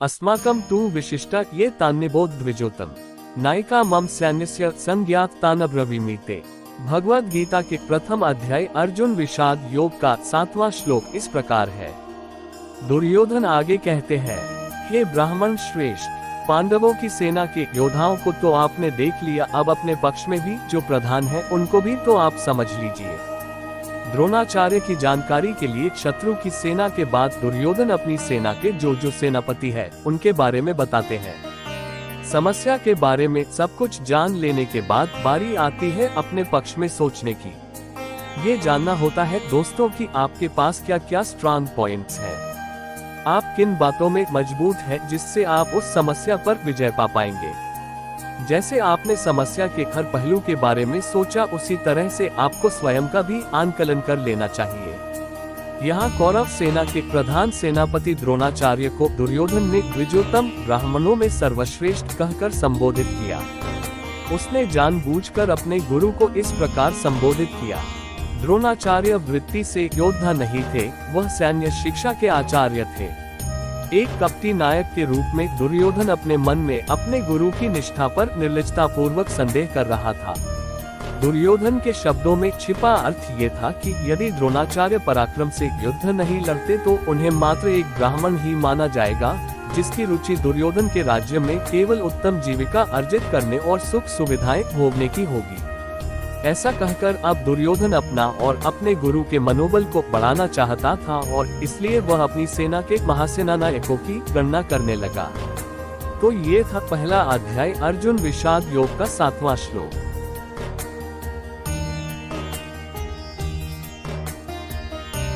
अस्माकं तु विशिष्टा ये तान्निबोध द्विजोतम नायिका मम सैन्यस्य संज्ञात तानब्रवीमीते। भगवद गीता के प्रथम अध्याय अर्जुन विषाद योग का 7वां श्लोक इस प्रकार है। दुर्योधन आगे कहते हैं, हे ब्राह्मण श्रेष्ठ, पांडवों की सेना के योद्धाओं को तो आपने देख लिया, अब अपने पक्ष में भी जो प्रधान है उनको भी तो आप समझ लीजिए। द्रोणाचार्य की जानकारी के लिए शत्रु की सेना के बाद दुर्योधन अपनी सेना के जो सेनापति है उनके बारे में बताते हैं। समस्या के बारे में सब कुछ जान लेने के बाद बारी आती है अपने पक्ष में सोचने की। ये जानना होता है दोस्तों कि आपके पास क्या क्या स्ट्रांग पॉइंट्स हैं। आप किन बातों में मजबूत हैं जिससे आप उस समस्या पर विजय पा पाएंगे। जैसे आपने समस्या के हर पहलू के बारे में सोचा, उसी तरह से आपको स्वयं का भी आंकलन कर लेना चाहिए। यहाँ कौरव सेना के प्रधान सेनापति द्रोणाचार्य को दुर्योधन ने द्विजोतम ब्राह्मणों में सर्वश्रेष्ठ कहकर संबोधित किया। उसने जानबूझकर अपने गुरु को इस प्रकार संबोधित किया। द्रोणाचार्य वृत्ति से योद्धा नहीं थे, वह सैन्य शिक्षा के आचार्य थे। एक कपटी नायक के रूप में दुर्योधन अपने मन में अपने गुरु की निष्ठा पर निर्लजता पूर्वक संदेह कर रहा था। दुर्योधन के शब्दों में छिपा अर्थ ये था कि यदि द्रोणाचार्य पराक्रम से युद्ध नहीं लड़ते तो उन्हें मात्र एक ब्राह्मण ही माना जाएगा, जिसकी रुचि दुर्योधन के राज्य में केवल उत्तम जीविका अर्जित करने और सुख सुविधाएं भोगने की होगी। ऐसा कहकर अब दुर्योधन अपना और अपने गुरु के मनोबल को बढ़ाना चाहता था और इसलिए वह अपनी सेना के महासेनानायकों की गणना करने लगा। तो ये था पहला अध्याय अर्जुन विषाद योग का 7वां श्लोक।